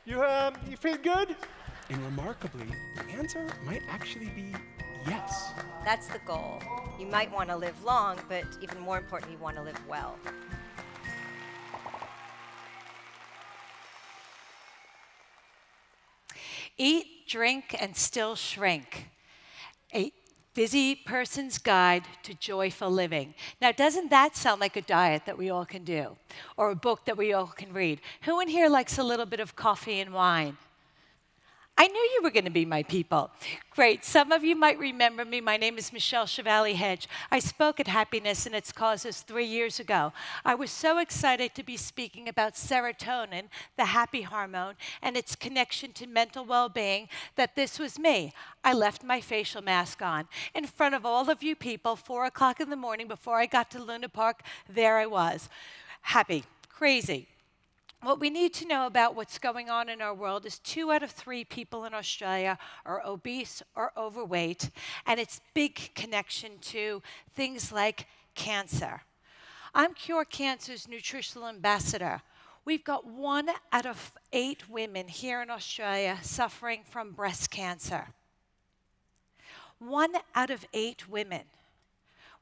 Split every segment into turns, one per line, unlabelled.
You feel good?
And remarkably, the answer might actually be yes.
That's the goal. You might want to live long, but even more important, you want to live well.
Eat, drink, and still shrink. A busy person's guide to joyful living. Now, doesn't that sound like a diet that we all can do? Or a book that we all can read? Who in here likes a little bit of coffee and wine? I knew you were going to be my people. Great. Some of you might remember me. My name is Chevalley Hedge. I spoke at Happiness and Its Causes 3 years ago. I was so excited to be speaking about serotonin, the happy hormone, and its connection to mental well-being that this was me. I left my facial mask on in front of all of you people, 4 o'clock in the morning before I got to Luna Park. There I was, happy, crazy. What we need to know about what's going on in our world is 2 out of 3 people in Australia are obese or overweight, and its big connection to things like cancer. I'm Cure Cancer's nutritional ambassador. We've got 1 out of 8 women here in Australia suffering from breast cancer. 1 out of 8 women.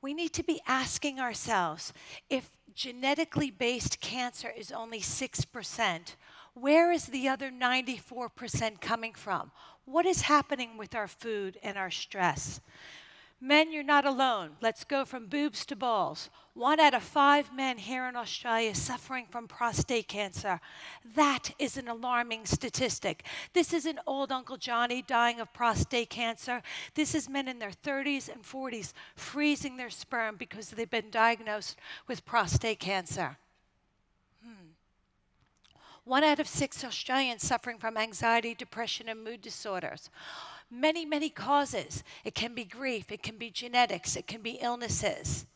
We need to be asking ourselves, if genetically based cancer is only 6%, where is the other 94% coming from? What is happening with our food and our stress? Men, you're not alone. Let's go from boobs to balls. 1 out of 5 men here in Australia is suffering from prostate cancer. That is an alarming statistic. This isn't old Uncle Johnny dying of prostate cancer. This is men in their 30s and 40s freezing their sperm because they've been diagnosed with prostate cancer. 1 out of 6 Australians suffering from anxiety, depression, and mood disorders. Many, many causes. It can be grief, it can be genetics, it can be illnesses.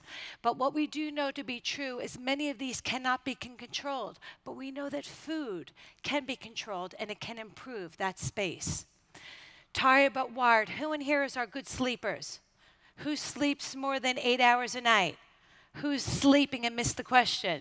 But what we do know to be true is many of these cannot be controlled. But we know that food can be controlled and it can improve that space. Tired but wired. Who in here is our good sleepers? Who sleeps more than 8 hours a night? Who's sleeping and missed the question?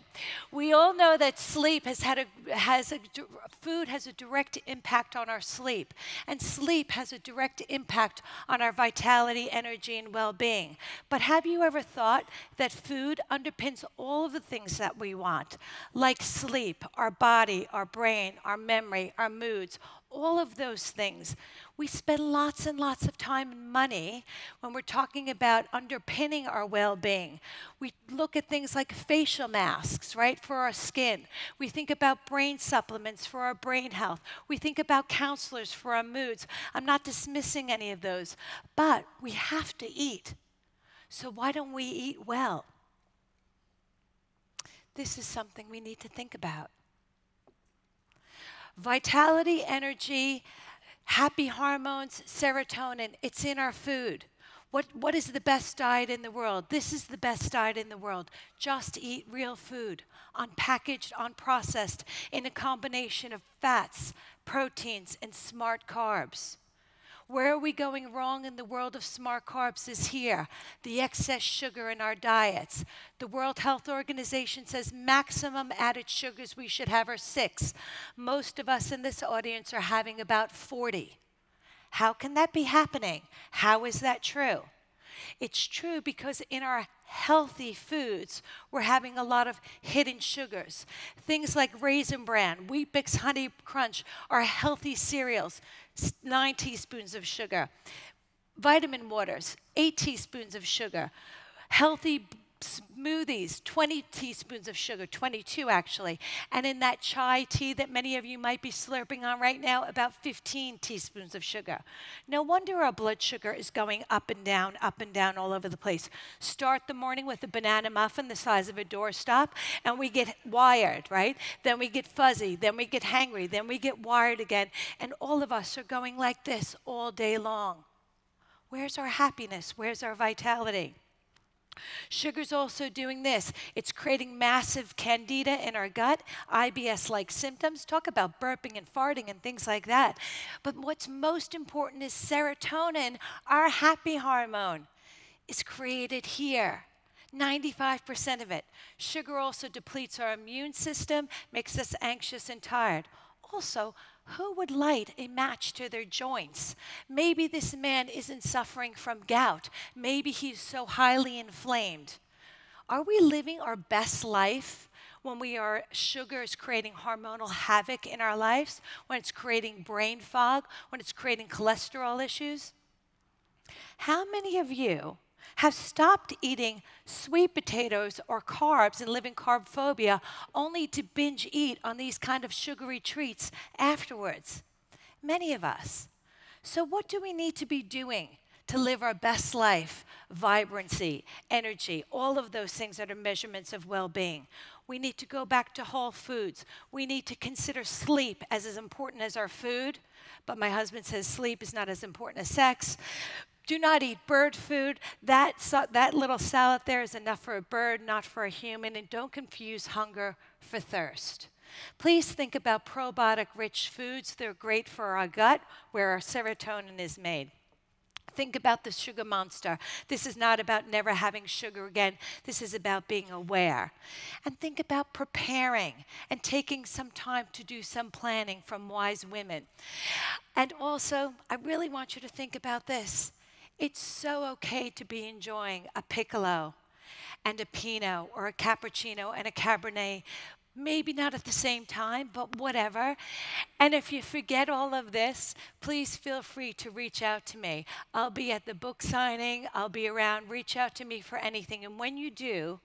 We all know that sleep food has a direct impact on our sleep, and sleep has a direct impact on our vitality, energy, and well-being. But have you ever thought that food underpins all of the things that we want, like sleep, our body, our brain, our memory, our moods, all of those things? We spend lots and lots of time and money when we're talking about underpinning our well-being. We look at things like facial masks, right, for our skin. We think about brain supplements for our brain health. We think about counselors for our moods. I'm not dismissing any of those, but we have to eat. So why don't we eat well? This is something we need to think about. Vitality, energy, happy hormones, serotonin, it's in our food. What is the best diet in the world? This is the best diet in the world. Just eat real food, unpackaged, unprocessed, in a combination of fats, proteins, and smart carbs. Where are we going wrong in the world of smart carbs is here, the excess sugar in our diets. The World Health Organization says maximum added sugars we should have are 6. Most of us in this audience are having about 40. How can that be happening? How is that true? It's true because in our healthy foods, we're having a lot of hidden sugars. Things like Raisin Bran, Wheat Bix Honey Crunch are healthy cereals, 9 teaspoons of sugar. Vitamin waters, 8 teaspoons of sugar. Healthy smoothies, 20 teaspoons of sugar, 22 actually. And in that chai tea that many of you might be slurping on right now, about 15 teaspoons of sugar. No wonder our blood sugar is going up and down all over the place. Start the morning with a banana muffin the size of a doorstop, and we get wired, right? Then we get fuzzy, then we get hangry, then we get wired again, and all of us are going like this all day long. Where's our happiness? Where's our vitality? Sugar's also doing this. It's creating massive candida in our gut, IBS-like symptoms. Talk about burping and farting and things like that. But what's most important is serotonin, our happy hormone, is created here. 95% of it. Sugar also depletes our immune system, makes us anxious and tired. also, who would light a match to their joints? Maybe this man isn't suffering from gout. Maybe he's so highly inflamed. Are we living our best life when sugar is creating hormonal havoc in our lives, when it's creating brain fog, when it's creating cholesterol issues? How many of you have stopped eating sweet potatoes or carbs and live in carb phobia only to binge eat on these kind of sugary treats afterwards? Many of us. So what do we need to be doing to live our best life? Vibrancy, energy, all of those things that are measurements of well-being. We need to go back to whole foods. We need to consider sleep as important as our food, but my husband says sleep is not as important as sex. Do not eat bird food. That little salad there is enough for a bird, not for a human, and don't confuse hunger for thirst. Please think about probiotic-rich foods. They're great for our gut, where our serotonin is made. Think about the sugar monster. This is not about never having sugar again. This is about being aware. And think about preparing and taking some time to do some planning from wise women. And also, I really want you to think about this. It's so okay to be enjoying a piccolo and a pinot or a cappuccino and a cabernet. Maybe not at the same time, but whatever. And if you forget all of this, please feel free to reach out to me. I'll be at the book signing. I'll be around. Reach out to me for anything. And when you do,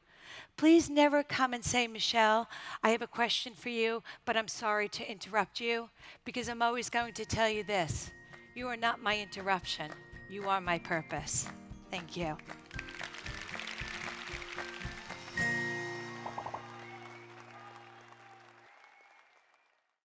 please never come and say, Michelle, I have a question for you, but I'm sorry to interrupt you, because I'm always going to tell you this. You are not my interruption. You are my purpose. Thank you.